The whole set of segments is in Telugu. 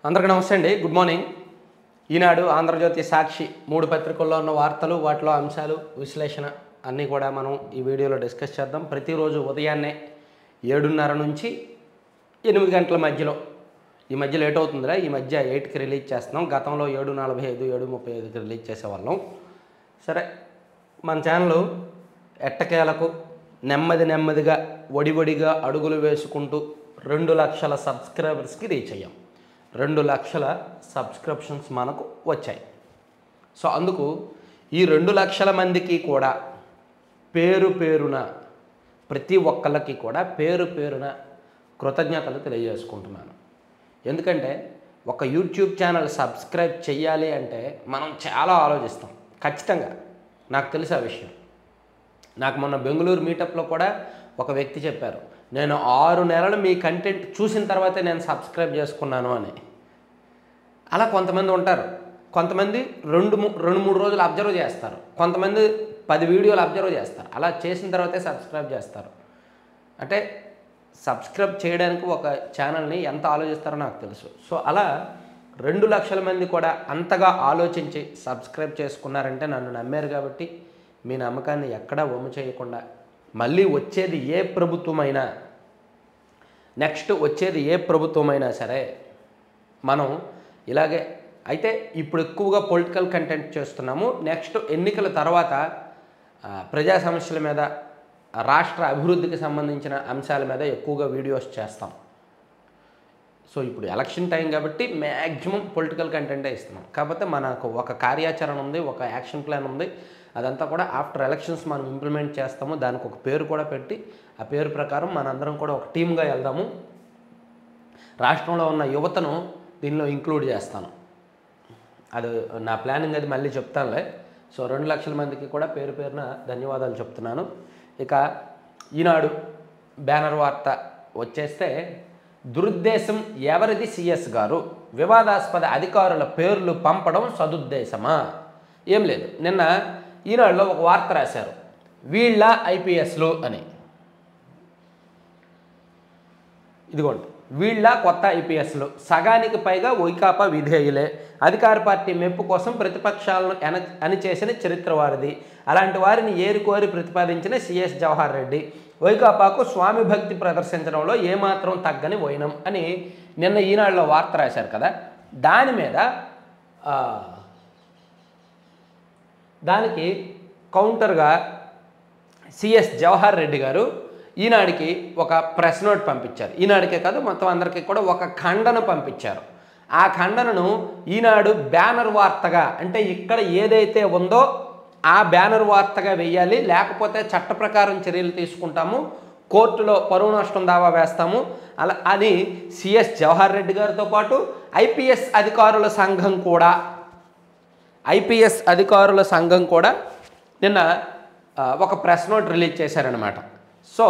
అందరికీ నమస్తే అండి. Good morning. ఈనాడు, ఆంధ్రజ్యోతి, సాక్షి 3 పత్రికల్లో ఉన్న వార్తలు, వాటిలో అంశాలు, విశ్లేషణ అన్నీ కూడా మనం ఈ వీడియోలో డిస్కస్ చేద్దాం. ప్రతిరోజు ఉదయాన్నే 7:30 నుంచి 8 గంటల మధ్యలో, ఈ మధ్య లేట్ అవుతుందిరా, ఈ మధ్య 8కి రిలీజ్ చేస్తున్నాం. గతంలో 7:45, 7:35కి రిలీజ్ చేసేవాళ్ళం. సరే, మన ఛానల్ ఎట్టకేలకు నెమ్మదిగా ఒడిగా అడుగులు వేసుకుంటూ 2 లక్షల సబ్స్క్రైబర్స్కి రీచ్ అయ్యాం. 2 లక్షల సబ్స్క్రిప్షన్స్ మనకు వచ్చాయి. సో అందుకు ఈ 2 లక్షల మందికి కూడా పేరున ప్రతి ఒక్కళ్ళకి కూడా పేరున కృతజ్ఞతలు తెలియజేసుకుంటున్నాను. ఎందుకంటే ఒక యూట్యూబ్ ఛానల్ సబ్స్క్రైబ్ చేయాలి అంటే మనం చాలా ఆలోచిస్తాం. ఖచ్చితంగా నాకు తెలుసు ఆ విషయం. నాకు మొన్న బెంగళూరు మీటప్లో కూడా ఒక వ్యక్తి చెప్పారు, నేను 6 నెలలు మీ కంటెంట్ చూసిన తర్వాతే నేను సబ్స్క్రైబ్ చేసుకున్నాను అని. అలా కొంతమంది ఉంటారు. కొంతమంది 2-3 రోజులు అబ్జర్వ్ చేస్తారు. కొంతమంది 10 వీడియోలు అబ్జర్వ్ చేస్తారు. అలా చేసిన తర్వాతే సబ్స్క్రైబ్ చేస్తారు. అంటే సబ్స్క్రైబ్ చేయడానికి ఒక ఛానల్ని ఎంత ఆలోచిస్తారో నాకు తెలుసు. సో అలా 2 లక్షల మంది కూడా అంతగా ఆలోచించి సబ్స్క్రైబ్ చేసుకున్నారంటే నన్ను నమ్మారు. కాబట్టి మీ నమ్మకాన్ని ఎక్కడా వమ్ము చేయకుండా, మళ్ళీ వచ్చేది ఏ ప్రభుత్వమైనా, నెక్స్ట్ వచ్చేది ఏ ప్రభుత్వమైనా సరే మనం ఇలాగే అయితే ఇప్పుడు ఎక్కువగా పొలిటికల్ కంటెంట్ చేస్తున్నాము. నెక్స్ట్ ఎన్నికల తర్వాత ప్రజా సమస్యల మీద, రాష్ట్ర అభివృద్ధికి సంబంధించిన అంశాల మీద ఎక్కువగా వీడియోస్ చేస్తాం. సో ఇప్పుడు ఎలక్షన్ టైం కాబట్టి మ్యాక్సిమం పొలిటికల్ కంటెంటే ఇస్తున్నాం. కాకపోతే మనకు ఒక కార్యాచరణ ఉంది, ఒక యాక్షన్ ప్లాన్ ఉంది. అదంతా కూడా ఆఫ్టర్ ఎలక్షన్స్ మనం ఇంప్లిమెంట్ చేస్తాము. దానికి ఒక పేరు కూడా పెట్టి ఆ పేరు ప్రకారం మనందరం కూడా ఒక టీమ్గా వెళ్దాము. రాష్ట్రంలో ఉన్న యువతను దీనిలో ఇంక్లూడ్ చేస్తాను. అది నా ప్లానింగ్, అది మళ్ళీ చెప్తానులే. సో 2 లక్షల మందికి కూడా పేరున ధన్యవాదాలు చెప్తున్నాను. ఇక ఈనాడు బ్యానర్ వార్త వచ్చేస్తే, దురుద్దేశం ఎవరిది సిఎస్ గారు, వివాదాస్పద అధికారుల పేర్లు పంపడం సదుద్దేశమా? ఏం లేదు, నిన్న ఈనాడులో ఒక వార్త రాశారు, వీళ్ళ ఐపీఎస్లు అని. ఇదిగోండి, వీళ్ళ కొత్త ఐపీఎస్లు సగానికి పైగా వైకాపా విధేయులే, అధికార పార్టీ మెప్పు కోసం ప్రతిపక్షాలను అణిచేసిన చరిత్ర వారిది, అలాంటి వారిని ఏరుకోరి ప్రతిపాదించిన సిఎస్ జవహర్ రెడ్డి వైకాపాకు స్వామి భక్తి ప్రదర్శించడంలో ఏమాత్రం తగ్గని వైనం అని నిన్న ఈనాడులో వార్త రాశారు కదా. దాని మీద దానికి కౌంటర్గా సిఎస్ జవహర్ రెడ్డి గారు ఈనాడికి ఒక ప్రెస్ నోట్ పంపించారు. ఈనాడికే కాదు, మొత్తం అందరికీ కూడా ఒక ఖండన పంపించారు. ఆ ఖండనను ఈనాడు బ్యానర్ వార్తగా, అంటే ఇక్కడ ఏదైతే ఉందో ఆ బ్యానర్ వార్తగా వేయాలి, లేకపోతే చట్ట ప్రకారం చర్యలు తీసుకుంటాము, కోర్టులో పరువు నష్టం దావా వేస్తాము అలా అని సిఎస్ జవహర్ రెడ్డి గారితో పాటు ఐపీఎస్ అధికారుల సంఘం కూడా నిన్న ఒక ప్రెస్ నోట్ రిలీజ్ చేశారనమాట. సో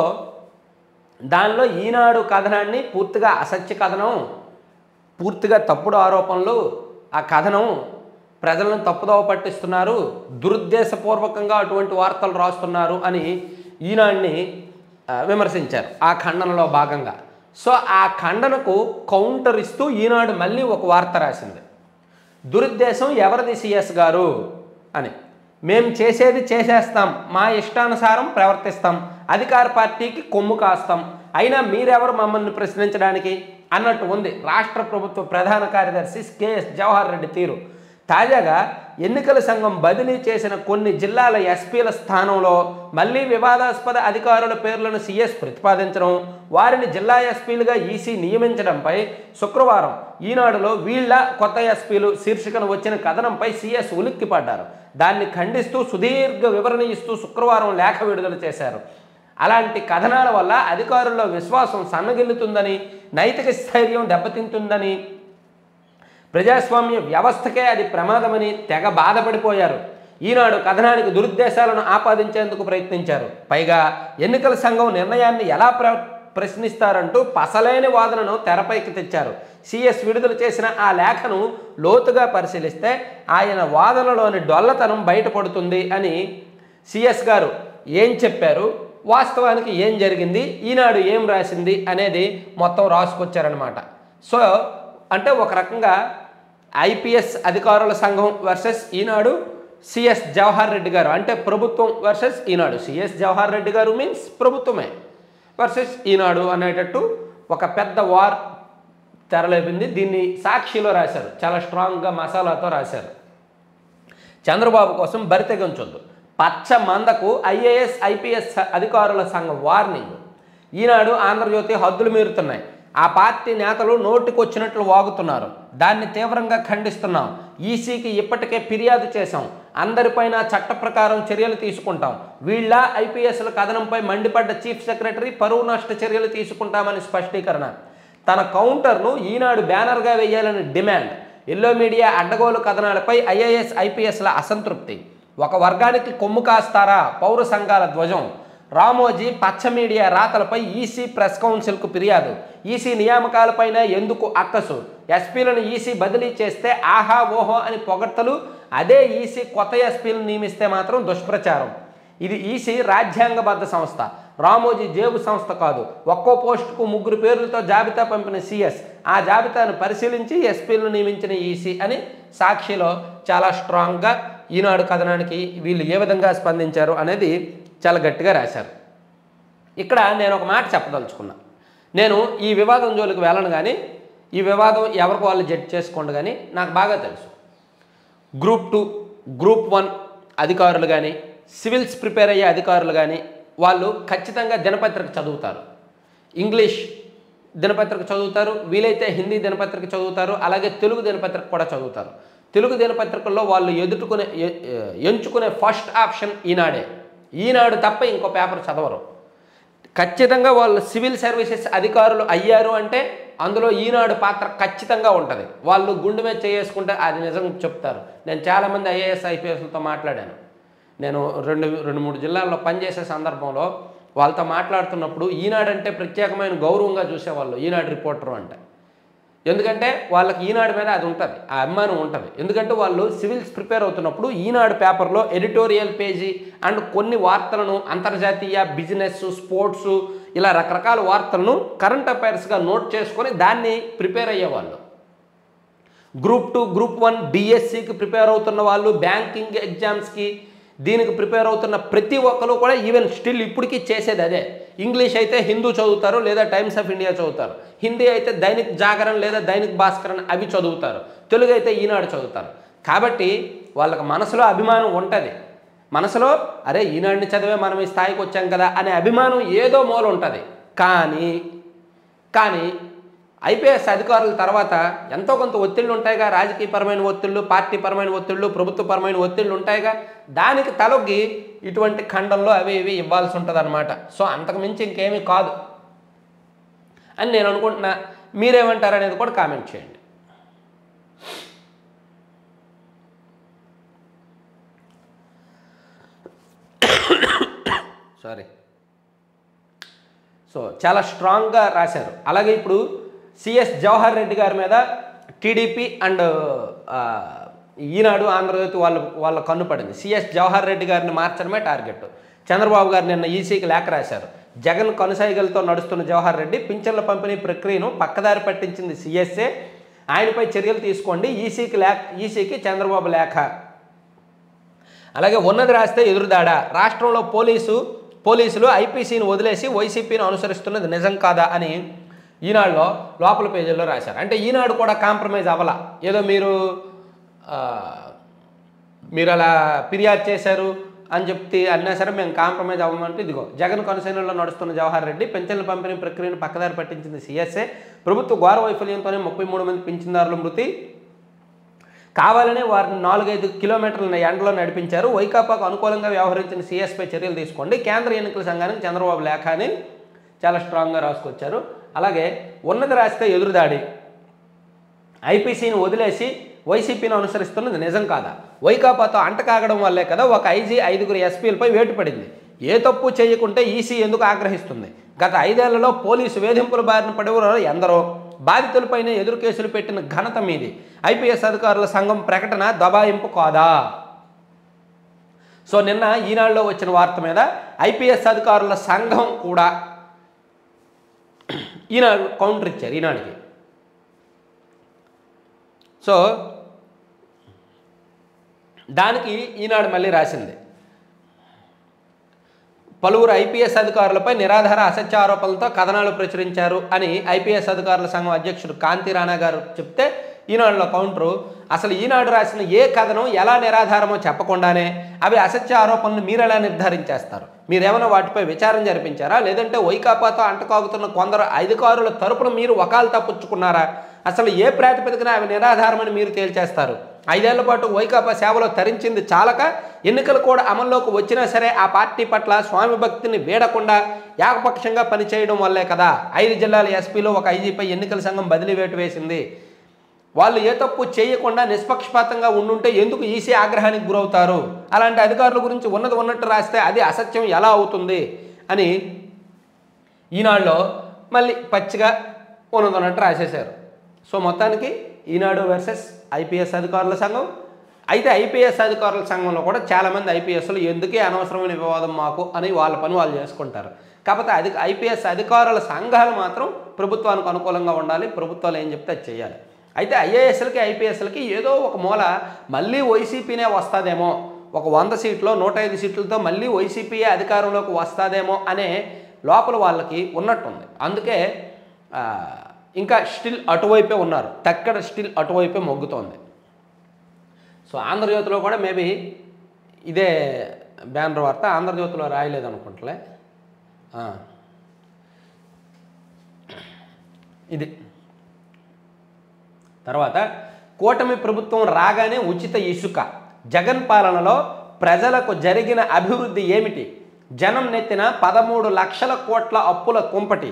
దానిలో ఈనాడు కథనాన్ని పూర్తిగా అసత్య కథనం, పూర్తిగా తప్పుడు ఆరోపణలు, ఆ కథనం ప్రజలను తప్పుదోవ పట్టిస్తున్నారు, దురుద్దేశపూర్వకంగా అటువంటి వార్తలు రాస్తున్నారు అని ఈనాడిని విమర్శించారు ఆ ఖండనలో భాగంగా. సో ఆ ఖండనకు కౌంటర్ ఇస్తూ ఈనాడు మళ్ళీ ఒక వార్త రాసింది, దురుద్దేశం ఎవరిది సిఎస్ గారు అని. మేం చేసేది చేసేస్తాం, మా ఇష్టానుసారం ప్రవర్తిస్తాం, అధికార పార్టీకి కొమ్ము కాస్తాం, అయినా మీరెవరు మమ్మల్ని ప్రశ్నించడానికి అన్నట్టు ఉంది రాష్ట్ర ప్రభుత్వ ప్రధాన కార్యదర్శి కెఎస్ జవహర్ రెడ్డి తీరు. తాజాగా ఎన్నికల సంఘం బదిలీ చేసిన కొన్ని జిల్లాల ఎస్పీల స్థానంలో మళ్ళీ వివాదాస్పద అధికారుల పేర్లను సిఎస్ ప్రతిపాదించడం, వారిని జిల్లా ఎస్పీలుగా ఈసీ నియమించడంపై శుక్రవారం ఈనాడులో వీళ్ళ కొత్త ఎస్పీలు శీర్షికన వచ్చిన కథనంపై సిఎస్ ఉలిక్కిపడ్డారు. దాన్ని ఖండిస్తూ సుదీర్ఘ వివరణ ఇస్తూ శుక్రవారం లేఖ విడుదల చేశారు. అలాంటి కథనాల వల్ల అధికారుల్లో విశ్వాసం సన్నగిల్లుతుందని, నైతిక స్థైర్యం దెబ్బతింటుందని, ప్రజాస్వామ్య వ్యవస్థకే అది ప్రమాదమని తెగ బాధపడిపోయారు. ఈనాడు కథనానికి దురుద్దేశాలను ఆపాదించేందుకు ప్రయత్నించారు. పైగా ఎన్నికల సంఘం నిర్ణయాన్ని ఎలా ప్రశ్నిస్తారంటూ పసలేని వాదనను తెరపైకి తెచ్చారు. సిఎస్ విడుదల చేసిన ఆ లేఖను లోతుగా పరిశీలిస్తే ఆయన వాదనలోని డొల్లతనం బయటపడుతుంది అని సిఎస్ గారు ఏం చెప్పారు, వాస్తవానికి ఏం జరిగింది, ఈనాడు ఏం రాసింది అనేది మొత్తం రాసుకొచ్చారనమాట. సో అంటే ఒక రకంగా ఐపీఎస్ అధికారుల సంఘం వర్సెస్ ఈనాడు, సిఎస్ జవహర్ రెడ్డి గారు అంటే ప్రభుత్వం వర్సెస్ ఈనాడు. సిఎస్ జవహర్ రెడ్డి గారు మీన్స్ ప్రభుత్వమే వర్సెస్ ఈనాడు అనేటట్టు ఒక పెద్ద వార్ తెరలేపింది. దీన్ని సాక్షిలో రాశారు, చాలా స్ట్రాంగ్గా మసాలాతో రాశారు. చంద్రబాబు కోసం బరితెగించొద్దు, పచ్చ మందకు ఐఏఎస్ ఐపీఎస్ అధికారుల సంఘం వార్నింగ్. ఈనాడు, ఆంధ్రజ్యోతి హద్దులు మీరుతున్నాయి. ఆ పార్టీ నేతలు నోటికొచ్చినట్లు వాగుతున్నారు. దాన్ని తీవ్రంగా ఖండిస్తున్నాం. ఈసీకి ఇప్పటికే ఫిర్యాదు చేశాం. అందరిపైన చట్ట ప్రకారం చర్యలు తీసుకుంటాం. వీళ్ళ ఐపీఎస్ల కథనంపై మండిపడ్డ చీఫ్ సెక్రటరీ పరువు నష్ట చర్యలు తీసుకుంటామని స్పష్టీకరణ. తన కౌంటర్ను ఈనాడు బ్యానర్గా వేయాలని డిమాండ్. ఎల్లో మీడియా అడ్డగోలు కథనాలపై ఐఏఎస్ ఐపీఎస్ల అసంతృప్తి. ఒక వర్గానికి కొమ్ము కాస్తారా పౌర సంఘాల ధ్వజం. రామోజీ పచ్చ మీడియా రాతలపై ఈసీ ప్రెస్ కౌన్సిల్కు ఫిర్యాదు. ఈసీ నియామకాలపైన ఎందుకు అక్కసు. ఎస్పీలను ఈసీ బదిలీ చేస్తే ఆహా ఓహో అని పొగడ్తలు. అదే ఈసీ కొత్త ఎస్పీలను నియమిస్తే మాత్రం దుష్ప్రచారం. ఇది ఈసీ రాజ్యాంగబద్ధ సంస్థ, రామోజీ జేబు సంస్థ కాదు. ఒక్కో పోస్టుకు 3 పేర్లతో జాబితా పంపిన సీఎస్ ఆ జాబితాను పరిశీలించి ఎస్పీలను నియమించిన ఈసీ అని సాక్షిలో చాలా స్ట్రాంగ్గా ఈనాడు కథనానికి వీళ్ళు ఏ విధంగా స్పందించారు అనేది చాలా గట్టిగా రాశారు. ఇక్కడ నేను ఒక మాట చెప్పదలుచుకున్నా. నేను ఈ వివాదం జోలికి వెళ్ళను, కానీ ఈ వివాదం ఎవరికి వాళ్ళు జడ్జ్ చేసుకోండి, కానీ నాకు బాగా తెలుసు గ్రూప్ 2, గ్రూప్ 1 అధికారులు కానీ, సివిల్స్ ప్రిపేర్ అయ్యే అధికారులు కానీ వాళ్ళు ఖచ్చితంగా దినపత్రిక చదువుతారు. ఇంగ్లీష్ దినపత్రిక చదువుతారు, వీలైతే హిందీ దినపత్రిక చదువుతారు, అలాగే తెలుగు దినపత్రిక కూడా చదువుతారు. తెలుగు దినపత్రికల్లో వాళ్ళు ఎంచుకునే ఫస్ట్ ఆప్షన్ ఈనాడే. ఈనాడు తప్ప ఇంకో పేపర్ చదవరు. ఖచ్చితంగా వాళ్ళు సివిల్ సర్వీసెస్ అధికారులు అయ్యారు అంటే అందులో ఈనాడు పాత్ర ఖచ్చితంగా ఉంటుంది. వాళ్ళు గుండె మీద చేసుకుంటే అది నిజం చెప్తారు. నేను చాలామంది ఐఏఎస్ ఐపీఎస్లతో మాట్లాడాను. నేను 2-3 జిల్లాల్లో పనిచేసే సందర్భంలో వాళ్ళతో మాట్లాడుతున్నప్పుడు ఈనాడు అంటే ప్రత్యేకమైన గౌరవంగా చూసేవాళ్ళు, ఈనాడు రిపోర్టరు అంటే. ఎందుకంటే వాళ్ళకి ఈనాడు మీద అది ఉంటుంది, ఆ అభిమానం ఉంటుంది. ఎందుకంటే వాళ్ళు సివిల్స్ ప్రిపేర్ అవుతున్నప్పుడు ఈనాడు పేపర్లో ఎడిటోరియల్ పేజీ అండ్ కొన్ని వార్తలను, అంతర్జాతీయ, బిజినెస్, స్పోర్ట్స్, ఇలా రకరకాల వార్తలను కరెంట్ అఫైర్స్గా నోట్ చేసుకొని దాన్ని ప్రిపేర్ అయ్యేవాళ్ళు. గ్రూప్ 2, గ్రూప్ 1 డిఎస్సికి ప్రిపేర్ అవుతున్న వాళ్ళు, బ్యాంకింగ్ ఎగ్జామ్స్కి దీనికి ప్రిపేర్ అవుతున్న ప్రతి ఒక్కరు కూడా ఈవెన్ స్టిల్ ఇప్పటికీ చేసేది అదే. ఇంగ్లీష్ అయితే హిందూ చదువుతారు లేదా టైమ్స్ ఆఫ్ ఇండియా చదువుతారు. హిందీ అయితే దైనిక్ జాగరణ్ లేదా దైనిక్ భాస్కరన్ అవి చదువుతారు. తెలుగు అయితే ఈనాడు చదువుతారు. కాబట్టి వాళ్ళకి మనసులో అభిమానం ఉంటుంది. మనసులో అరే ఈనాడిని చదివే మనం ఈ స్థాయికి వచ్చాం కదా అనే అభిమానం ఏదో మూల ఉంటుంది. కానీ ఐపీఎస్ అధికారుల తర్వాత ఎంతో కొంత ఒత్తిళ్ళు ఉంటాయిగా, రాజకీయపరమైన ఒత్తిళ్ళు, పార్టీపరమైన ఒత్తిళ్ళు, ప్రభుత్వపరమైన ఒత్తిళ్ళు ఉంటాయిగా. దానికి తలొగ్గి ఇటువంటి ఖండంలో అవి ఇవి ఇవ్వాల్సి ఉంటుంది అన్నమాట. సో అంతకుమించి ఇంకేమీ కాదు అని నేను అనుకుంటున్నా. మీరేమంటారు అనేది కూడా కామెంట్ చేయండి. సారీ. సో చాలా స్ట్రాంగ్గా రాశారు. అలాగే ఇప్పుడు సిఎస్ జవహర్ రెడ్డి గారి మీద టీడీపీ అండ్ ఈనాడు, ఆంధ్రజ్యోతి వాళ్ళ కన్ను పడింది. సిఎస్ జవహర్ రెడ్డి గారిని మార్చడమే టార్గెట్. చంద్రబాబు గారు నిన్న ఈసీకి లేఖ రాశారు. జగన్ కొనసాగిలతో నడుస్తున్న జవహర్ రెడ్డి పింఛన్ల పంపిణీ ప్రక్రియను పక్కదారి పట్టించింది సిఎస్ఏ. ఆయనపై చర్యలు తీసుకోండి. ఈసీకి చంద్రబాబు లేఖ. అలాగే ఉన్నది రాస్తే ఎదురుదాడా. రాష్ట్రంలో పోలీసులు ఐపీసీని వదిలేసి వైసీపీని అనుసరిస్తున్నది నిజం కాదా అని ఈనాడులో లోపల పేజీల్లో రాశారు. అంటే ఈనాడు కూడా కాంప్రమైజ్ అవ్వాల. ఏదో మీరు అలా ఫిర్యాదు చేశారు అని చెప్తే అన్నా సరే మేము కాంప్రమైజ్ అవ్వమంటే ఇదిగో జగన్ కొనసాగిలో నడుస్తున్న జవహర్ రెడ్డి పింఛన్ల పంపిణీ ప్రక్రియను పక్కదారి పట్టించింది సిఎస్ఏ. ప్రభుత్వ ఘోర వైఫల్యంతోనే 33 మంది పింఛన్దారుల మృతి. కావాలనే వారిని 4-5 కిలోమీటర్ల ఎండలో నడిపించారు. వైకాపాకు అనుకూలంగా వ్యవహరించిన సిఎస్పై చర్యలు తీసుకోండి. కేంద్ర ఎన్నికల సంఘానికి చంద్రబాబు లేఖ అని చాలా స్ట్రాంగ్గా రాసుకొచ్చారు. అలాగే ఉన్నది రాస్తే ఎదురుదాడి. ఐపీసీని వదిలేసి వైసీపీని అనుసరిస్తున్నది నిజం కాదా. వైకాపాతో అంటకాగడం వల్లే కదా ఒక ఐజీ 5 ఎస్పీలపై వేటు పడింది. ఏ తప్పు చేయకుంటే ఈసీ ఎందుకు ఆగ్రహిస్తుంది. గత 5 ఏళ్లలో పోలీసు వేధింపుల బారిన పడేవారు ఎందరో. బాధితులపైనే ఎదురు కేసులు పెట్టిన ఘనత మీది. ఐపీఎస్ అధికారుల సంఘం ప్రకటన దబాయింపు కాదా. సో నిన్న ఈనాడులో వచ్చిన వార్త మీద ఐపీఎస్ అధికారుల సంఘం కూడా ఈనాడు కౌంటర్ ఇచ్చారు. ఈనాడుకి సో దానికి ఈనాడు మళ్ళీ రాసింది, పలువురు ఐపీఎస్ అధికారులపై నిరాధార అసత్య ఆరోపణలతో కథనాలు ప్రచురించారు అని ఐపీఎస్ అధికారుల సంఘం అధ్యక్షుడు కాంతి రాణా గారు చెప్తే, ఈనాడులో కౌంటరు, అసలు ఈనాడు రాసిన ఏ కథనం ఎలా నిరాధారమో చెప్పకుండానే అవి అసత్య ఆరోపణలు మీరు ఎలా నిర్ధారించేస్తారు? మీరేమైనా వాటిపై విచారణ జరిపించారా? లేదంటే వైకాపాతో అంటకాగుతున్న కొందరు అధికారుల తరపున మీరు వకాలు తప్పుచ్చుకున్నారా? అసలు ఏ ప్రాతిపదికన అవి నిరాధారమని మీరు తేల్చేస్తారు? 5 ఏళ్ల పాటు వైకాపా సేవలో తరించింది చాలక ఎన్నికలు కూడా అమల్లోకి వచ్చినా సరే ఆ పార్టీ పట్ల స్వామి భక్తిని వీడకుండా ఏకపక్షంగా పనిచేయడం వల్లే కదా 5 జిల్లాల ఎస్పీలో ఒక ఐజీపై ఎన్నికల సంఘం బదిలీ వేటు వేసింది. వాళ్ళు ఏ తప్పు చేయకుండా నిష్పక్షపాతంగా ఉండుంటే ఎందుకు ఈసీ ఆగ్రహానికి గురవుతారు? అలాంటి అధికారుల గురించి ఉన్నది ఉన్నట్టు రాస్తే అది అసత్యం ఎలా అవుతుంది అని ఈనాడులో మళ్ళీ పచ్చిగా ఉన్నదన్నట్టు రాసేశారు. సో మొత్తానికి ఈనాడు వర్సెస్ ఐపీఎస్ అధికారుల సంఘం. అయితే ఐపీఎస్ అధికారుల సంఘంలో కూడా చాలామంది ఐపీఎస్లు ఎందుకే అనవసరమైన వివాదం మాకు అని వాళ్ళ పని వాళ్ళు చేసుకుంటారు. కాకపోతే ఐపీఎస్ అధికారుల సంఘాలు మాత్రం ప్రభుత్వానికి అనుకూలంగా ఉండాలి, ప్రభుత్వాలు ఏం చెప్తే అది చేయాలి. అయితే ఐఏఎస్లకి ఐపీఎస్లకి ఏదో ఒక మూల మళ్ళీ వైసీపీనే వస్తుందేమో, ఒక 100 సీట్లో 105 సీట్లతో మళ్ళీ వైసీపీయే అధికారంలోకి వస్తుందేమో అనే లోపల వాళ్ళకి ఉన్నట్టుంది. అందుకే ఇంకా స్టిల్ అటువైపే ఉన్నారు, తక్కడ స్టిల్ అటువైపే మొగ్గుతోంది. సో ఆంధ్రజ్యోతిలో కూడా మేబీ ఇదే బ్యానర్ వార్త, ఆంధ్రజ్యోతిలో రాయలేదు అనుకుంటలే, ఇది. తర్వాత కూటమి ప్రభుత్వం రాగానే ఉచిత ఇసుక, జగన్ పాలనలో ప్రజలకు జరిగిన అభివృద్ధి ఏమిటి? జనం నెత్తిన 13 లక్షల కోట్ల అప్పుల కుంపటి,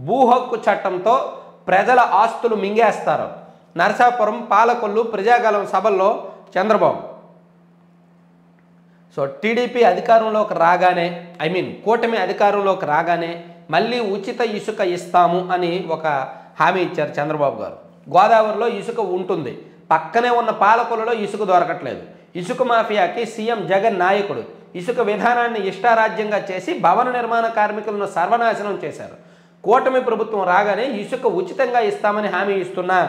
భూ హక్కు చట్టంతో ప్రజల ఆస్తులు మింగేస్తారు. నరసాపురం పాలకొల్లు ప్రజాగలం సభల్లో చంద్రబాబు. సో టీడీపీ అధికారంలోకి రాగానే, కూటమి అధికారంలోకి రాగానే మళ్ళీ ఉచిత ఇసుక ఇస్తాము అని ఒక హామీ ఇచ్చారు చంద్రబాబు గారు. గోదావరిలో ఇసుక ఉంటుంది, పక్కనే ఉన్న పాలకొల్లులో ఇసుక దొరకట్లేదు. ఇసుక మాఫియాకి సీఎం జగన్ నాయకుడు. ఇసుక విధానాన్ని ఇష్టారాజ్యంగా చేసి భవన నిర్మాణ కార్మికులను సర్వనాశనం చేశారు. కూటమి ప్రభుత్వం రాగానే ఇసుక ఉచితంగా ఇస్తామని హామీ ఇస్తున్నా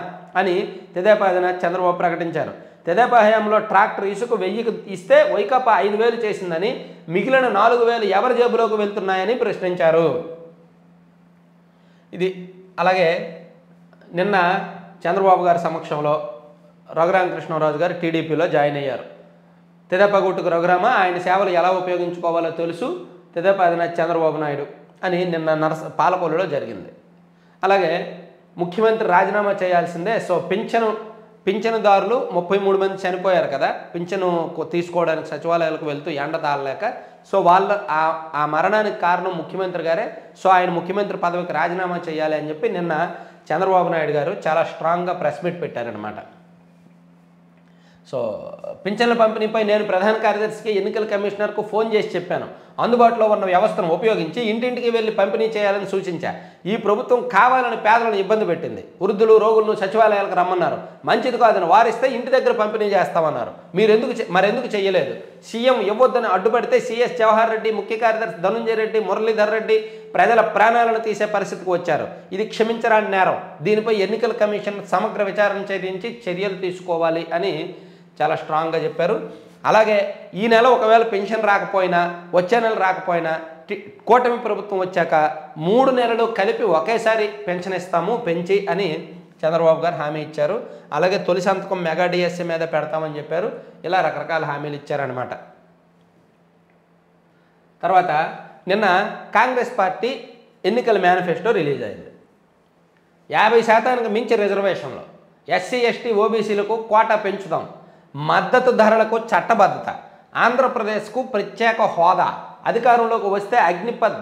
అని తెదేపా అధినేత చంద్రబాబు ప్రకటించారు. తెదేపా హయాంలో ట్రాక్టర్ ఇసుక 1000కి ఇస్తే వైకాపా 5000 చేసిందని, మిగిలిన 4000 ఎవరి జేబులోకి వెళ్తున్నాయని ప్రశ్నించారు. ఇది. అలాగే నిన్న చంద్రబాబు గారి సమక్షంలో రఘురామకృష్ణరాజు గారు టీడీపీలో జాయిన్ అయ్యారు. తెదేపా గుట్టుకు రఘురామ, ఆయన సేవలు ఎలా ఉపయోగించుకోవాలో తెలుసు తెదేపా అధినేత చంద్రబాబు నాయుడు అని నిన్న పాలకొల్లులో జరిగింది. అలాగే ముఖ్యమంత్రి రాజీనామా చేయాల్సిందే. సో పింఛనుదారులు 33 మంది చనిపోయారు కదా, పింఛను తీసుకోవడానికి సచివాలయాలకు వెళ్తూ ఎండ తాళలేక. సో ఆ మరణానికి కారణం ముఖ్యమంత్రి గారే. సో ఆయన ముఖ్యమంత్రి పదవికి రాజీనామా చేయాలి అని చెప్పి నిన్న చంద్రబాబు నాయుడు గారు చాలా స్ట్రాంగ్గా ప్రెస్ మీట్ పెట్టారనమాట. సో పింఛన్ల పంపిణీపై నేను ప్రధాన కార్యదర్శికి ఎన్నికల కమిషనర్కు ఫోన్ చేసి చెప్పాను. అందుబాటులో ఉన్న వ్యవస్థను ఉపయోగించి ఇంటింటికి వెళ్ళి పంపిణీ చేయాలని సూచించా. ఈ ప్రభుత్వం కావాలని పేదలను ఇబ్బంది పెట్టింది. వృద్ధులు రోగులను సచివాలయాలకు రమ్మన్నారు. మంచిది కాదని వారిస్తే ఇంటి దగ్గర పంపిణీ చేస్తామన్నారు. మరెందుకు చేయలేదు? సీఎం ఇవ్వొద్దని అడ్డుపడితే సీఎస్ జవహర్ రెడ్డి, ముఖ్య కార్యదర్శి ధనుంజయ రెడ్డి, మురళీధర్ రెడ్డి ప్రజల ప్రాణాలను తీసే పరిస్థితికి వచ్చారు. ఇది క్షమించరాని నేరం. దీనిపై ఎన్నికల కమిషన్ సమగ్ర విచారణ చేయించి చర్యలు తీసుకోవాలి అని చాలా స్ట్రాంగ్గా చెప్పారు. అలాగే ఈ నెల ఒకవేళ పెన్షన్ రాకపోయినా, వచ్చే నెల రాకపోయినా, కూటమి ప్రభుత్వం వచ్చాక 3 నెలలు కలిపి ఒకేసారి పెన్షన్ ఇస్తాము పెంచి అని చంద్రబాబు గారు హామీ ఇచ్చారు. అలాగే తొలి సంతకం మెగా డిఎస్సీ మీద పెడతామని చెప్పారు. ఇలా రకరకాల హామీలు ఇచ్చారనమాట. తర్వాత నిన్న కాంగ్రెస్ పార్టీ ఎన్నికల మేనిఫెస్టో రిలీజ్ అయింది. 50% మించి రిజర్వేషన్లు, ఎస్సీ ఎస్టీ ఓబీసీలకు కోటా పెంచుదాం, మద్దతు ధరలకు చట్టబద్ధత, ఆంధ్రప్రదేశ్కు ప్రత్యేక హోదా, అధికారంలోకి వస్తే అగ్నిపథ్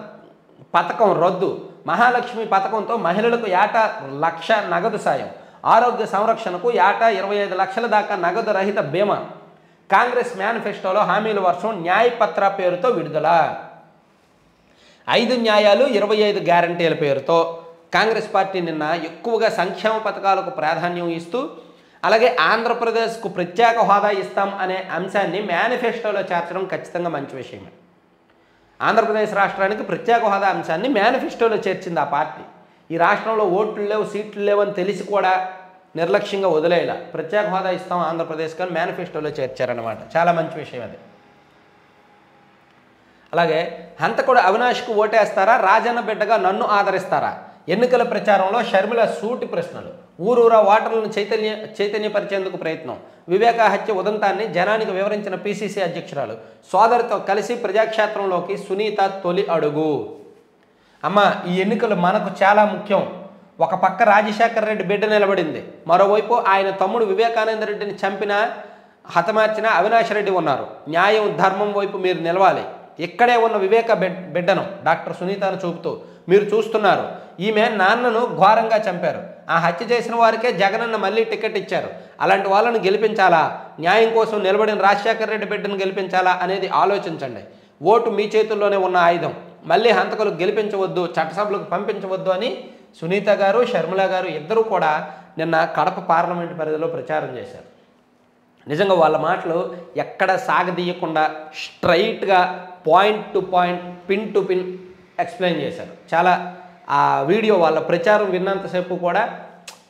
పథకం రద్దు, మహాలక్ష్మి పథకంతో మహిళలకు ఏటా 1,00,000 నగదు సాయం, ఆరోగ్య సంరక్షణకు ఏటా 25 లక్షల దాకా నగదు రహిత బీమా. కాంగ్రెస్ మేనిఫెస్టోలో హామీల వర్షం న్యాయపత్ర పేరుతో విడుదల. 5 న్యాయాలు 25 గ్యారంటీల పేరుతో కాంగ్రెస్ పార్టీ నిన్న ఎక్కువగా సంక్షేమ పథకాలకు ప్రాధాన్యం ఇస్తూ, అలాగే ఆంధ్రప్రదేశ్కు ప్రత్యేక హోదా ఇస్తాం అనే అంశాన్ని మేనిఫెస్టోలో చేర్చడం ఖచ్చితంగా మంచి విషయమే. ఆంధ్రప్రదేశ్ రాష్ట్రానికి ప్రత్యేక హోదా అంశాన్ని మేనిఫెస్టోలో చేర్చింది ఆ పార్టీ. ఈ రాష్ట్రంలో ఓట్లు లేవు, సీట్లు లేవని తెలిసి కూడా నిర్లక్ష్యంగా వదిలేయాల. ప్రత్యేక హోదా ఇస్తాం ఆంధ్రప్రదేశ్ కానీ మేనిఫెస్టోలో చేర్చారనమాట. చాలా మంచి విషయం అది. అలాగే హంతకుడు అవినాష్కు ఓటేస్తారా, రాజన్న బిడ్డగా నన్ను ఆదరిస్తారా? ఎన్నికల ప్రచారంలో షర్మిల సూటి ప్రశ్నలు. ఊరూరా ఓటర్లను చైతన్యపరిచేందుకు ప్రయత్నం. వివేక హత్య ఉదంతాన్ని జనానికి వివరించిన పిసిసి అధ్యక్షురాలు. సోదరితో కలిసి ప్రజాక్షేత్రంలోకి సునీత తొలి అడుగు. అమ్మ, ఈ ఎన్నికలు మనకు చాలా ముఖ్యం. ఒక పక్క రాజశేఖర రెడ్డి బిడ్డ నిలబడింది, మరోవైపు ఆయన తమ్ముడు వివేకానంద రెడ్డిని చంపిన హతమార్చిన అవినాష్ రెడ్డి ఉన్నారు. న్యాయం ధర్మం వైపు మీరు నిలవాలి. ఇక్కడే ఉన్న వివేక బిడ్డను డాక్టర్ సునీతను చూపుతూ మీరు చూస్తున్నారు, ఈమె నాన్నను ఘోరంగా చంపారు. ఆ హత్య చేసిన వారికే జగనన్న మళ్ళీ టికెట్ ఇచ్చారు. అలాంటి వాళ్ళను గెలిపించాలా? న్యాయం కోసం నిలబడిన రాజశేఖర రెడ్డి బిడ్డను గెలిపించాలా అనేది ఆలోచించండి. ఓటు మీ చేతుల్లోనే ఉన్న ఆయుధం. మళ్ళీ హంతకులు గెలిపించవద్దు, చట్టసభలకు పంపించవద్దు అని సునీత గారు, షర్మిల గారు ఇద్దరూ కూడా నిన్న కడప పార్లమెంటు పరిధిలో ప్రచారం చేశారు. నిజంగా వాళ్ళ మాటలు ఎక్కడ సాగదీయకుండా స్ట్రైట్గా point to point, pin to pin explain చేశారు. చాలా ఆ వీడియో వాళ్ళ ప్రచారం విన్నంతసేపు కూడా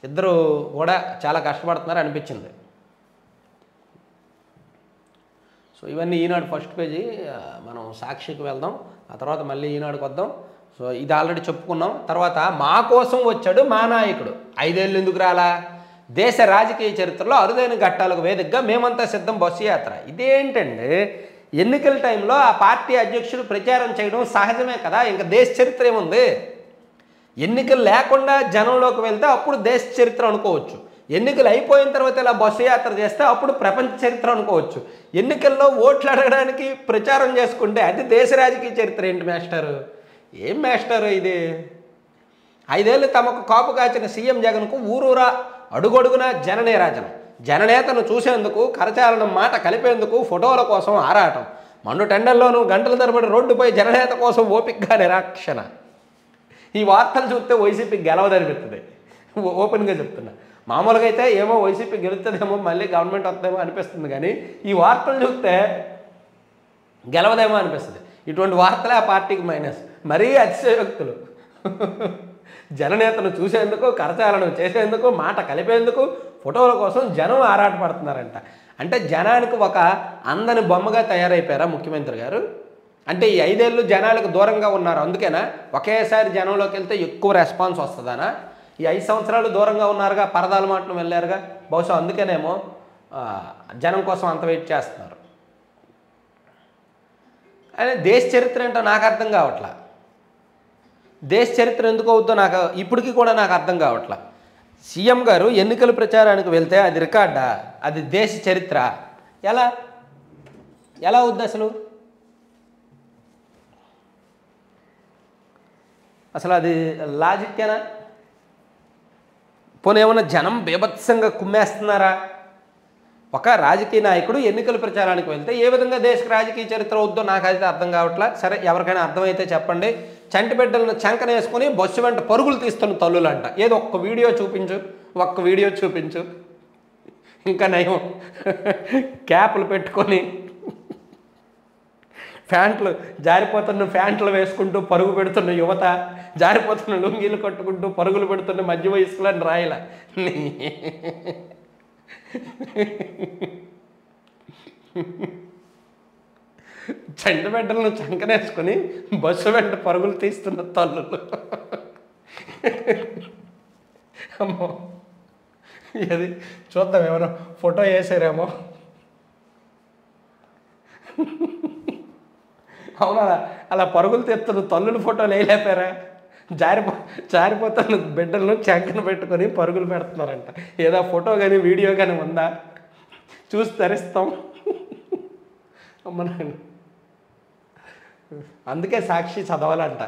ఇద్దరు కూడా చాలా కష్టపడుతున్నారు అనిపించింది. సో ఇవన్నీ ఈనాడు ఫస్ట్ పేజీ. మనం సాక్షికి వెళ్దాం, ఆ తర్వాత మళ్ళీ ఈనాడుకి వద్దాం. సో ఇది ఆల్రెడీ చెప్పుకున్నాం. తర్వాత మా కోసం వచ్చాడు మా నాయకుడు, 5 ఏళ్ళు ఎందుకు రాలా? దేశ రాజకీయ చరిత్రలో అరుదైన ఘట్టాలకు వేదికగా మేమంతా సిద్ధం బస్సు యాత్ర. ఇదేంటండి, ఎన్నికల టైంలో ఆ పార్టీ అధ్యక్షుడు ప్రచారం చేయడం సహజమే కదా, ఇంకా దేశ చరిత్ర ఏముంది? ఎన్నికలు లేకుండా జనంలోకి వెళ్తే అప్పుడు దేశ చరిత్ర అనుకోవచ్చు. ఎన్నికలు అయిపోయిన తర్వాత ఇలా బస్సు యాత్ర చేస్తే అప్పుడు ప్రపంచ చరిత్ర అనుకోవచ్చు. ఎన్నికల్లో ఓట్లు అడగడానికి ప్రచారం చేసుకుంటే అది దేశ రాజకీయ చరిత్ర ఏంటి మాస్టారు? ఏం మాస్టారు ఇది? 5 ఏళ్ళు తమకు కాపు కాచిన సీఎం జగన్కు ఊరూరా అడుగడుగున జననేరాజనం. జననేతను చూసేందుకు, కరచాలనం మాట కలిపేందుకు ఫోటోల కోసం ఆరాటం. మండు టెండర్లోనూ గంటల తరబడి రోడ్డుపై జననేత కోసం ఓపికగా నిరాక్షణ. ఈ వార్తలు చూస్తే వైసీపీ గెలవదనిపిస్తుంది, ఓపెన్గా చెప్తున్నా. మామూలుగా అయితే ఏమో వైసీపీ గెలుస్తుందేమో, మళ్ళీ గవర్నమెంట్ వస్తుందేమో అనిపిస్తుంది, కానీ ఈ వార్తలు చూస్తే గెలవదేమో అనిపిస్తుంది. ఇటువంటి వార్తలే ఆ పార్టీకి మైనస్. మరీ అతిశయోక్తులు. జననేతను చూసేందుకు, కరచాలనం చేసేందుకు, మాట కలిపేందుకు ఫోటోల కోసం జనం ఆరాటపడుతున్నారంట. అంటే జనానికి ఒక అందని బొమ్మగా తయారైపోయారా ముఖ్యమంత్రి గారు? అంటే ఈ 5 ఏళ్ళు జనాలకు దూరంగా ఉన్నారు, అందుకేనా ఒకేసారి జనంలోకి వెళ్తే ఎక్కువ రెస్పాన్స్ వస్తుందనా? ఈ 5 సంవత్సరాలు దూరంగా ఉన్నారుగా, పరదాల మాటలు వెళ్ళారుగా, బహుశా అందుకేనేమో జనం కోసం అంత వెయిట్ చేస్తున్నారు. అదే దేశ చరిత్ర ఏంటో నాకు అర్థం కావట్లా. దేశ చరిత్ర ఎందుకు అవుతుందో నాకు ఇప్పటికీ కూడా నాకు అర్థం కావట్లా. సీఎం గారు ఎన్నికల ప్రచారానికి వెళ్తే అది రికార్డా? అది దేశ చరిత్ర? ఎలా అవుద్ది అసలు? అసలు అది లాజిక్కేనా? పోనీ ఏమన్నా జనం బీభత్సంగా కుమ్మేస్తున్నారా? ఒక రాజకీయ నాయకుడు ఎన్నికల ప్రచారానికి వెళ్తే ఏ విధంగా దేశ రాజకీయ చరిత్ర అవుద్దో నాకైతే అర్థం కావట్లా. సరే, ఎవరికైనా అర్థమైతే చెప్పండి. చంటి బిడ్డలను చంకన వేసుకొని బస్సు వెంట పరుగులు తీస్తున్న తల్లులంట. ఏదో ఒక్క వీడియో చూపించు. ఇంకా నయం, క్యాప్లు పెట్టుకొని ఫ్యాంట్లు వేసుకుంటూ పరుగు పెడుతున్న యువత, జారిపోతున్న లుంగీలు కట్టుకుంటూ పరుగులు పెడుతున్న మధ్య వయస్కులని రాయల. చంటి బిడ్డలను చంకనేసుకొని బస్సు వెంట పరుగులు తీస్తున్న తల్లులు. అమ్మో, అది చూద్దాం, ఎవరో ఫోటో వేసారేమో. అవునా, అలా పరుగులు తీస్తున్న తల్లులు ఫోటోలు వేయలేపారా? జారిపోతున్న బిడ్డలను చంకన పెట్టుకొని పరుగులు పెడుతున్నారంట. ఏదో ఫోటో కానీ వీడియో కానీ ఉందా? చూసి తరిస్తాం. అమ్మ నాయన, అందుకే సాక్షి చదవాలంట.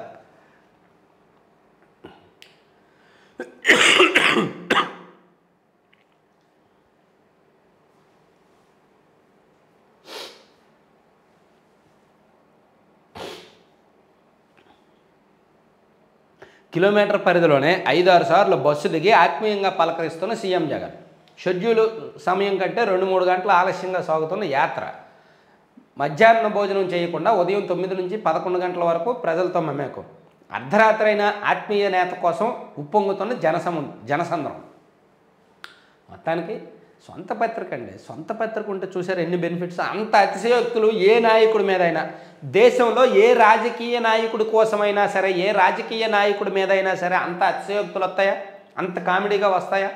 కిలోమీటర్ పరిధిలోనే 5-6 సార్లు బస్సు దిగి ఆత్మీయంగా పలకరిస్తున్న సీఎం జగన్. షెడ్యూలు సమయం కంటే 2-3 గంటలు ఆలస్యంగా సాగుతున్న యాత్ర. మధ్యాహ్న భోజనం చేయకుండా ఉదయం 9 నుంచి 11 గంటల వరకు ప్రజలతో మమేకం. అర్ధరాత్రి అయిన ఆత్మీయ నేత కోసం ఉప్పొంగుతున్న జనసంద్రం. మొత్తానికి సొంత పత్రిక అండి. సొంత పత్రిక ఉంటే చూసారు ఎన్ని బెనిఫిట్స్. అంత అతిశయోక్తులు ఏ నాయకుడి మీద అయినా, దేశంలో ఏ రాజకీయ నాయకుడి కోసమైనా సరే, ఏ రాజకీయ నాయకుడి మీద అయినా సరే అంత అతిశయోక్తులు వస్తాయా? అంత కామెడీగా వస్తాయా?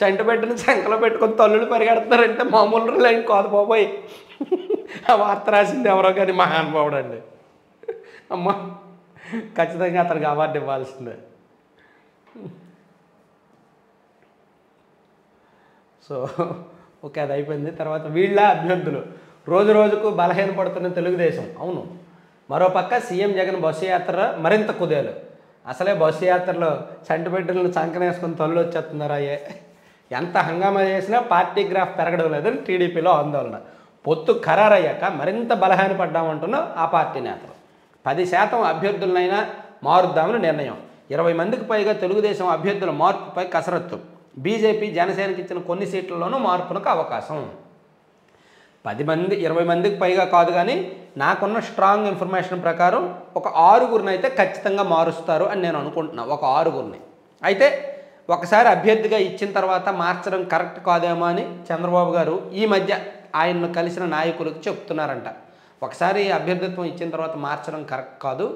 చంటబెట్టిన శంకలో పెట్టుకొని తల్లులు పరిగెడుతున్నారంటే మామూలు లైన్ కాదు బాబోయ్. ఆ వార్త రాసింది ఎవరో కానీ మహానుభావుడు అండి. అమ్మ ఖచ్చితంగా అతనికి అవార్డు ఇవ్వాల్సిందే. సో ఓకే, అది అయిపోయింది. తర్వాత వీళ్ళ అభ్యర్థులు రోజు రోజుకు బలహీనపడుతున్న తెలుగుదేశం. అవును, మరోపక్క సీఎం జగన్ బస్సు యాత్ర మరింత కుదేలు. అసలే బస్సు యాత్రలో చంటిబిడ్డలను చంకనేసుకుని తల్లు వచ్చేస్తున్నారా? ఎంత హంగామా చేసినా పార్టీ గ్రాఫ్ పెరగడం లేదని టీడీపీలో ఆందోళన. పొత్తు ఖరారయ్యాక మరింత బలహీనపడ్డామంటున్న ఆ పార్టీ నేతలు. 10% అభ్యర్థులనైనా మారుద్దామని నిర్ణయం. 20 మందికి పైగా తెలుగుదేశం అభ్యర్థుల మార్పుపై కసరత్తు. బీజేపీ జనసేనకి ఇచ్చిన కొన్ని సీట్లలోనూ మార్పునకు అవకాశం. 20 మందికి పైగా కాదు, కానీ నాకున్న స్ట్రాంగ్ ఇన్ఫర్మేషన్ ప్రకారం ఒక 6గురిని అయితే ఖచ్చితంగా మారుస్తారు అని నేను అనుకుంటున్నా. ఒక 6గురిని అయితే ఒకసారి అభ్యర్థిగా ఇచ్చిన తర్వాత మార్చడం కరెక్ట్ కాదేమో అని చంద్రబాబు గారు ఈ మధ్య ఆయన్ను కలిసిన నాయకులకు చెప్తున్నారంట. ఒకసారి అభ్యర్థిత్వం ఇచ్చిన తర్వాత మార్చడం కరెక్ట్ కాదు,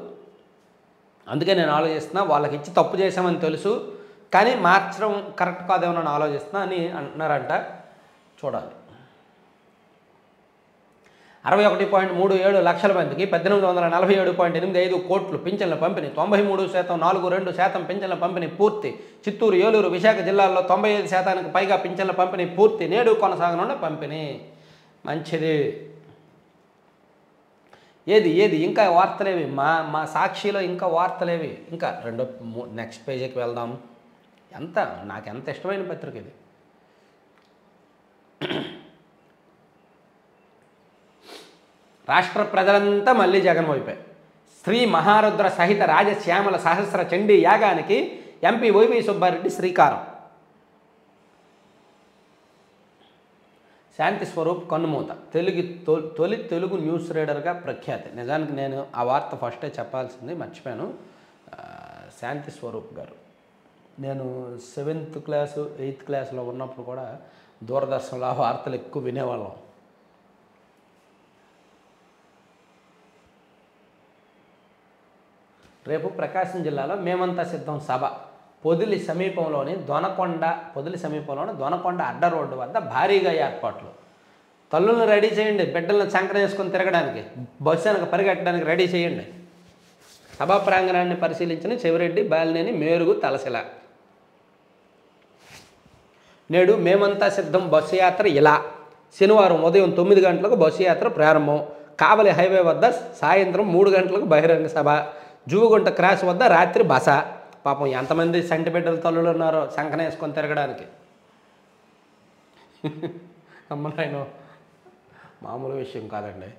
అందుకే నేను ఆలోచిస్తున్నా. వాళ్ళకి ఇచ్చి తప్పు చేశామని తెలుసు, కానీ మార్చడం కరెక్ట్ కాదేమో అని ఆలోచిస్తున్నా అని అంటున్నారంట. చూడాలి. 61.37 లక్షల మందికి 1847.85 కోట్లు పింఛన్ల పంపిణీ. 93% 42% పింఛన్ల పంపిణీ పూర్తి. చిత్తూరు, ఏలూరు, విశాఖ జిల్లాల్లో 95%కి పైగా పింఛన్ల పంపిణీ పూర్తి. నేడు కొనసాగనున్న పంపిణీ. మంచిది. ఏది ఇంకా వార్తలేవి? మా సాక్షిలో ఇంకా వార్తలేవి. ఇంకా నెక్స్ట్ పేజీకి వెళ్దాం. నాకు ఎంత ఇష్టమైన పత్రిక ఇది. రాష్ట్ర ప్రజలంతా మళ్ళీ జగన్ వైపే. శ్రీ మహారుద్ర సహిత రాజశ్యామల సహస్ర చండీ యాగానికి ఎంపీ వైవి సుబ్బారెడ్డి శ్రీకారం. శాంతి స్వరూప్ కన్నుమూత. తొలి తెలుగు న్యూస్ రీడర్గా ప్రఖ్యాతి. నిజానికి నేను ఆ వార్త ఫస్టే చెప్పాల్సింది, మర్చిపోయాను. శాంతి స్వరూప్ గారు, నేను 7th క్లాసు 8th క్లాస్లో ఉన్నప్పుడు కూడా దూరదర్శన్లో ఆ వార్తలు ఎక్కువ వినేవాళ్ళం. రేపు ప్రకాశం జిల్లాలో మేమంతా సిద్ధం సభ. పొదిలి సమీపంలోని దొనకొండ అడ్డ రోడ్డు వద్ద భారీగా ఏర్పాట్లు. తల్లులను రెడీ చేయండి, బిడ్డలను చంకన వేసుకొని తిరగడానికి, బస్సు వెనక పరిగెట్టడానికి రెడీ చేయండి. సభా ప్రాంగణాన్ని పరిశీలించిన చెవిరెడ్డి, బాలినేని, మేరుగు, తలసిల. నేడు మేమంతా సిద్ధం బస్సు యాత్ర ఇలా. శనివారం ఉదయం 9 గంటలకు బస్సు యాత్ర ప్రారంభం. కావలి హైవే వద్ద సాయంత్రం 3 గంటలకు బహిరంగ సభ. జువుగుంట క్రాస్ వద్ద రాత్రి బస. పాపం ఎంతమంది సంటి బిడ్డల తల్లులు ఉన్నారో శంఖన వేసుకొని తిరగడానికి. అమ్మ నాయన, మామూలు విషయం కాదండి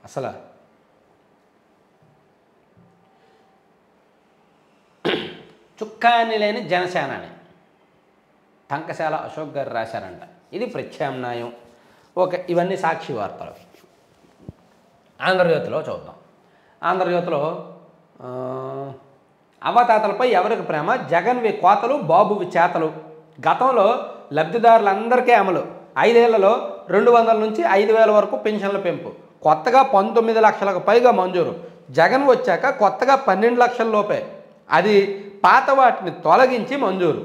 అసలు. చుక్కాని లేని జనసేనని టంకశాల అశోక్ గారు రాశారంట. ఇది ప్రత్యామ్నాయం. ఓకే, ఇవన్నీ సాక్షి వార్తలు. ఆంధ్రజ్యోతిలో చూద్దాం. ఆంధ్రజ్యోతిలో అవతాతలపై ఎవరికి ప్రేమ, జగన్వి కోతలు, బాబువి చేతలు. గతంలో లబ్ధిదారులందరికీ అమలు. 5 ఏళ్లలో 200 నుంచి 5,000 వరకు పెన్షన్ల పెంపు. కొత్తగా 19 లక్షలకు పైగా మంజూరు. జగన్ వచ్చాక కొత్తగా 12 లక్షల లోపే, అది పాత వాటిని తొలగించి మంజూరు.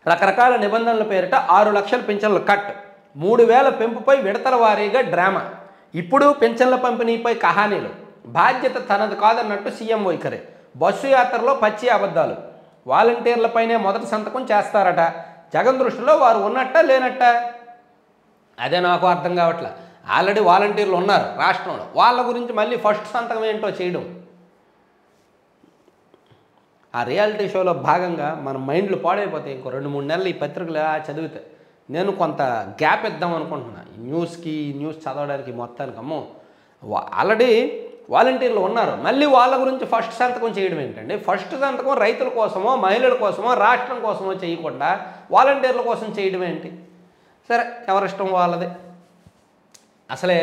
రకరకాల నిబంధనల పేరిట 6 లక్షల పెన్షన్లు కట్. 3,000 పెంపుపై విడతల వారీగా డ్రామా. ఇప్పుడు పెన్షన్ల పంపిణీపై కహానీలు. బాధ్యత తనది కాదన్నట్టు సీఎం వైఖరి. బస్సు యాత్రలో పచ్చి అబద్ధాలు. వాలంటీర్లపైనే మొదటి సంతకం చేస్తారట. జగన్ దృష్టిలో వారు ఉన్నట్ట లేనట్ట? అదే నాకు అర్థం కావట్లే. ఆల్రెడీ వాలంటీర్లు ఉన్నారు రాష్ట్రంలో, వాళ్ళ గురించి మళ్ళీ ఫస్ట్ సంతకం ఏంటో చేయడం. ఆ రియాలిటీ షోలో భాగంగా మన మైండ్లు పాడైపోతాయి. ఇంకో 2-3 నెలలు ఈ పత్రికలు చదివితే. నేను కొంత గ్యాప్ ఇద్దాం అనుకుంటున్నా ఈ న్యూస్ చదవడానికి మొత్తానికి. అమ్మో, ఆల్రెడీ వాలంటీర్లు ఉన్నారు, మళ్ళీ వాళ్ళ గురించి ఫస్ట్ సంతకం చేయడం ఏంటండి? ఫస్ట్ సంతకం రైతుల కోసమో, మహిళల కోసమో, రాష్ట్రం కోసమో చేయకుండా వాలంటీర్ల కోసం చేయడం ఏంటి? సరే, ఎవరిష్టం వాళ్ళది. అసలే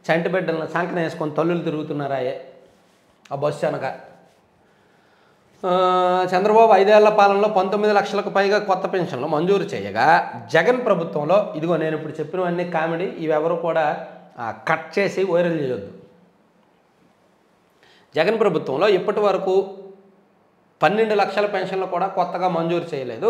చంటి బిడ్డలను సంకన వేసుకొని తల్లులు తిరుగుతున్నారాయే ఆ బస్సు అనక. చంద్రబాబు 5 ఏళ్ల పాలనలో 19 లక్షలకు పైగా కొత్త పెన్షన్లు మంజూరు చేయగా జగన్ ప్రభుత్వంలో ఇదిగో నేను ఇప్పుడు చెప్పినవన్నీ కామెడీ, ఇవెవరు కూడా కట్ చేసి వైరల్ చేయొద్దు. జగన్ ప్రభుత్వంలో ఇప్పటి వరకు 12 లక్షల పెన్షన్లు కూడా కొత్తగా మంజూరు చేయలేదు.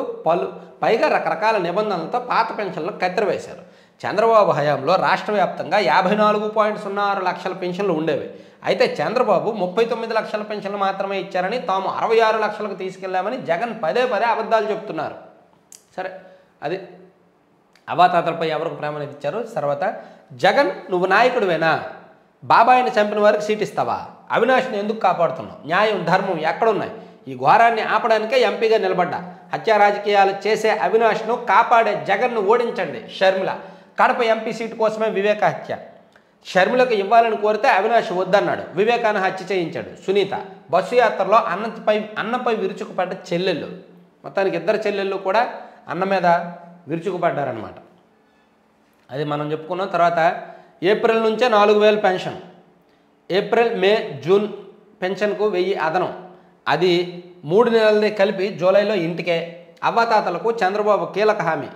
పైగా రకరకాల నిబంధనలతో పాత పెన్షన్లు కత్తిరవేశారు. చంద్రబాబు హయాంలో రాష్ట్ర వ్యాప్తంగా 54.06 లక్షల పెన్షన్లు ఉండేవి. అయితే చంద్రబాబు 39 లక్షల పెన్షన్లు మాత్రమే ఇచ్చారని, తాము 66 లక్షలకు తీసుకెళ్లామని జగన్ పదే అబద్ధాలు చెప్తున్నారు. సరే, అది అవాతాతలపై ఎవరికి ప్రేమనేది ఇచ్చారు. తర్వాత జగన్ నువ్వు నాయకుడివేనా? బాబాయిని చంపిన వారికి సీట్ ఇస్తావా? అవినాష్ని ఎందుకు కాపాడుతున్నావు? న్యాయం ధర్మం ఎక్కడున్నాయి? ఈ ఘోరాన్ని ఆపడానికే ఎంపీగా నిలబడ్డా. హత్యా రాజకీయాలు చేసే అవినాష్ను కాపాడే జగన్ను ఓడించండి. షర్మిల కడప ఎంపీ సీటు కోసమే వివేక హత్య. షర్మిలకు ఇవ్వాలని కోరితే అవినాష్ వద్దన్నాడు. వివేకాన్ని హత్య చేయించాడు. సునీత బస్సు యాత్రలో అన్నపై విరుచుకుపడ్డ చెల్లెళ్ళు. మొత్తానికి ఇద్దరు చెల్లెళ్ళు కూడా అన్న మీద విరుచుకుపడ్డారనమాట. అది మనం చెప్పుకున్నాం. తర్వాత ఏప్రిల్ నుంచే 4000 పెన్షన్. ఏప్రిల్ మే జూన్ పెన్షన్కు 1000 అదనం. అది 3 నెలలది కలిపి జూలైలో ఇంటికే. అవ్వాతాతలకు చంద్రబాబు కీలక హామీ.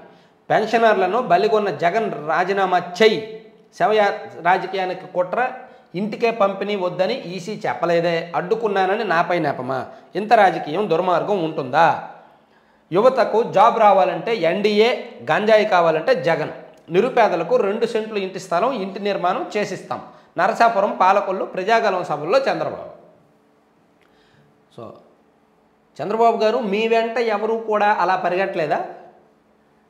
పెన్షనర్లను బలిగొన్న జగన్ రాజీనామా చెయ్యి. శవ రాజకీయానికి కుట్ర, ఇంటికే పంపిణీ వద్దని ఈసీ చెప్పలేదే, అడ్డుకున్నానని నాపై నెపమా? ఇంత రాజకీయం దుర్మార్గం ఉంటుందా? యువతకు జాబ్ రావాలంటే ఎన్డీఏ, గంజాయి కావాలంటే జగన్. నిరుపేదలకు 2 సెంట్లు ఇంటి స్థలం, ఇంటి నిర్మాణం చేసిస్తాం. నరసాపురం పాలకొల్లు ప్రజాగలం సభల్లో చంద్రబాబు. సో చంద్రబాబు గారు మీ వెంట ఎవరు కూడా అలా పరిగెట్టలేదా?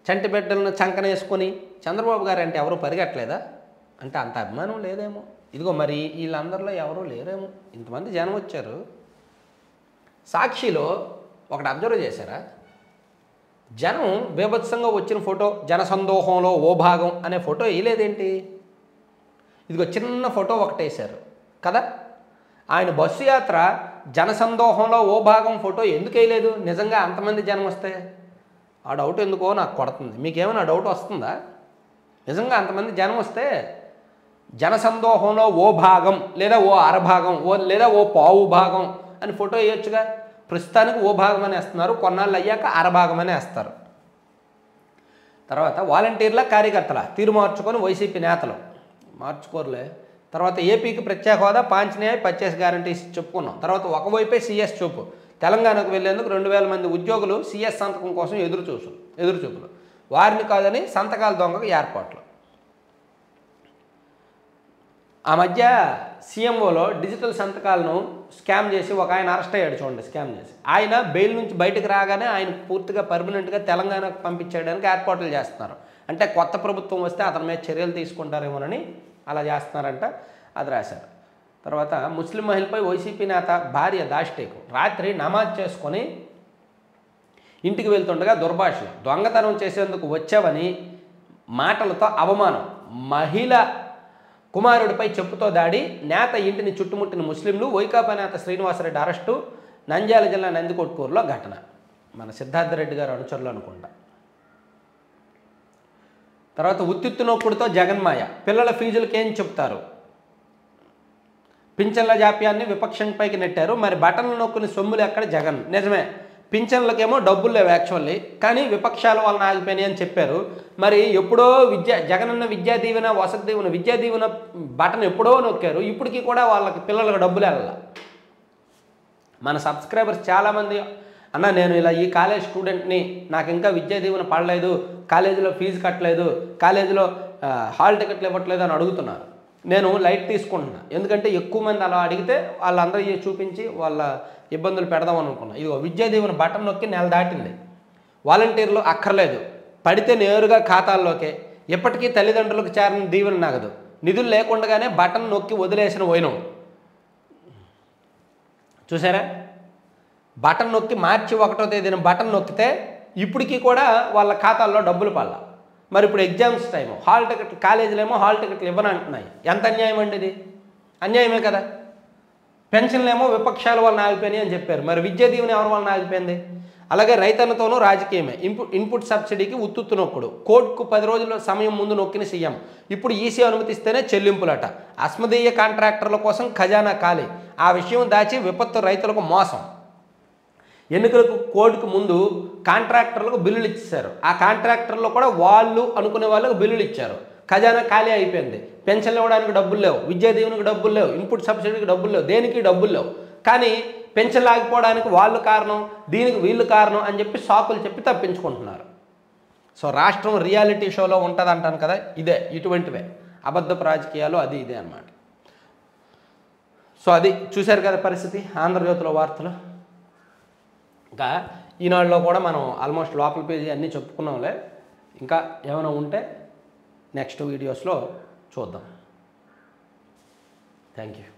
చంటి బిడ్డలను చంకనేసుకొని చంద్రబాబు గారు అంటే ఎవరు పరిగెట్టలేదా? అంటే అంత అభిమానం లేదేమో. ఇదిగో మరి వీళ్ళందరిలో ఎవరూ లేరేమో. ఇంతమంది జనం వచ్చారు. సాక్షిలో ఒకటి అబ్జర్వ్ చేశారా? జనం బీభత్సంగా వచ్చిన ఫోటో, జనసందోహంలో ఓ భాగం అనే ఫోటో వేయలేదేంటి? ఇదిగో చిన్న ఫోటో ఒకటేశారు కదా. ఆయన బస్సు యాత్ర జనసందోహంలో ఓ భాగం ఫోటో ఎందుకు వేయలేదు? నిజంగా అంతమంది జనం వస్తే ఆ డౌట్ ఎందుకో నాకు కొడుతుంది. మీకేమైనా డౌట్ వస్తుందా? నిజంగా అంతమంది జనం వస్తే జనసందోహంలో ఓ భాగం లేదా ఓ అరభాగం లేదా ఓ పావు భాగం అని ఫోటో వేయొచ్చుగా. ప్రస్తుతానికి ఓ భాగం అని వేస్తున్నారు, కొన్నాళ్ళు అయ్యాక అరభాగం అని వేస్తారు. తర్వాత వాలంటీర్ల కార్యకర్తల తీరు మార్చుకొని వైసీపీ నేతలు మార్చుకోరులే. తర్వాత ఏపీకి ప్రత్యేక హోదా, పాంచనీయ 25 గ్యారంటీస్ చెప్పుకున్నాం. తర్వాత ఒకవైపే సీఎస్ చూపు. తెలంగాణకు వెళ్లేందుకు 2000 మంది ఉద్యోగులు సీఎస్ సంతకం కోసం ఎదురుచూపులు. వారిని కాదని సంతకాల దొంగకు ఏర్పాట్లు. ఆ మధ్య సీఎంఓలో డిజిటల్ సంతకాలను స్కామ్ చేసి ఒక ఆయన అరెస్ట్ అయ్యాడు చూడండి. స్కామ్ చేసి ఆయన బెయిల్ నుంచి బయటకు రాగానే ఆయన పూర్తిగా పర్మనెంట్గా తెలంగాణకు పంపించేయడానికి ఏర్పాట్లు చేస్తున్నారు. అంటే కొత్త ప్రభుత్వం వస్తే అతని మీద చర్యలు తీసుకుంటారేమోనని అలా చేస్తున్నారంట. అది రాశారు. తర్వాత ముస్లిం మహిళపై వైసీపీ నేత భార్య దాష్టీకు. రాత్రి నమాజ్ చేసుకొని ఇంటికి వెళ్తుండగా దుర్భాషలు. దొంగతనం చేసేందుకు వచ్చావని మాటలతో అవమానం. మహిళ కుమారుడిపై చెప్పుతో దాడి. నేత ఇంటిని చుట్టుముట్టిన ముస్లింలు. వైకాపా నేత శ్రీనివాసరెడ్డి అరెస్టు. నంద్యాల జిల్లా నందికొట్కూరులో ఘటన. మన సిద్ధార్థరెడ్డి గారు అనుచరులు అనుకుంటా. తర్వాత ఉత్తిత్తు నొక్కుడుతో జగన్మాయ. పిల్లల ఫీజులకి ఏం చెప్తారు? పింఛన్ల జాప్యాన్ని విపక్షంపైకి నెట్టారు. మరి బటన్లు నొక్కుని సొమ్ములు ఎక్కడ? జగన్. నిజమే, పింఛన్లకేమో డబ్బులు లేవు యాక్చువల్లీ, కానీ విపక్షాల వలన ఆగిపోయినాయి అని చెప్పారు. మరి ఎప్పుడో జగనన్న విద్యా దీవెన, వసతి దీవెన, విద్యా దీవెన బటన్ ఎప్పుడో నొక్కారు. ఇప్పటికీ కూడా వాళ్ళకి పిల్లలకు డబ్బులు వెళ్ళాల. మన సబ్స్క్రైబర్స్ చాలామంది అన్న నేను ఇలా ఈ కాలేజ్ స్టూడెంట్ని, నాకు ఇంకా విద్యా దీవెన పడలేదు, కాలేజీలో ఫీజు కట్టలేదు, కాలేజీలో హాల్ టికెట్లు ఇవ్వట్లేదు అని అడుగుతున్నారు. నేను లైట్ తీసుకుంటున్నా, ఎందుకంటే ఎక్కువ మంది అలా అడిగితే వాళ్ళందరూ చూపించి వాళ్ళ ఇబ్బందులు పెడదాం అనుకున్నా. ఇదిగో విద్యా దీవెన బటన్ నొక్కి నెల దాటింది. వాలంటీర్లు అక్కర్లేదు, పడితే నేరుగా ఖాతాల్లోకే. ఇప్పటికీ తల్లిదండ్రులకు చేరిన దీవెన నగదు. నిధులు లేకుండానే బటన్ నొక్కి వదిలేసిన వైనం చూసారా? బటన్ నొక్కి మార్చి 1వ తేదీన బటన్ నొక్కితే ఇప్పటికీ కూడా వాళ్ళ ఖాతాల్లో డబ్బులు పడాల. మరి ఇప్పుడు ఎగ్జామ్స్ టైము, హాల్ టికెట్లు, కాలేజీలు ఏమో హాల్ టికెట్లు ఇవ్వనంటున్నాయి. ఎంత అన్యాయం అండి ఇది? అన్యాయమే కదా. పెన్షన్లు ఏమో విపక్షాల వలన ఆగిపోయినాయి అని చెప్పారు. మరి విద్యా దీవెన ఎవరి వలన ఆగిపోయింది? అలాగే రైతన్నతోనూ రాజకీయమే. ఇన్పుట్ సబ్సిడీకి ఉత్తుత్తు నొక్కుడు. కోర్టుకు 10 రోజుల సమయం ముందు నొక్కిన సీఎం. ఇప్పుడు ఈసీ అనుమతిస్తేనే చెల్లింపులట. అస్మదీయ కాంట్రాక్టర్ల కోసం ఖజానా ఖాళీ. ఆ విషయం దాచి విపత్తు రైతులకు మోసం. ఎన్నికలకు కోడ్కు ముందు కాంట్రాక్టర్లకు బిల్లులు ఇచ్చేశారు. ఆ కాంట్రాక్టర్లో కూడా వాళ్ళు అనుకునే వాళ్ళకు బిల్లులు ఇచ్చారు. ఖజానా ఖాళీ అయిపోయింది. పెన్షన్లు ఇవ్వడానికి డబ్బులు లేవు, విద్యా దీవెనకి డబ్బులు లేవు, ఇన్పుట్ సబ్సిడీకి డబ్బులు లేవు, దేనికి డబ్బులు లేవు. కానీ పెన్షన్ లాగిపోవడానికి వాళ్ళు కారణం, దీనికి వీళ్ళు కారణం అని చెప్పి సాకులు చెప్పి తప్పించుకుంటున్నారు. సో రాష్ట్రం రియాలిటీ షోలో ఉంటుంది అంటాను కదా, ఇదే ఇటువంటివే అబద్ధపు రాజకీయాలు, అది ఇదే అన్నమాట. సో అది చూశారు కదా పరిస్థితి ఆంధ్రజ్యోతిలో వార్తలు. ఇంకా ఈనాడులో కూడా మనం ఆల్మోస్ట్ లోపల పేజీ అన్నీ చెప్పుకున్నాంలే. ఇంకా ఏమైనా ఉంటే నెక్స్ట్ వీడియోస్లో చూద్దాం. Thank you.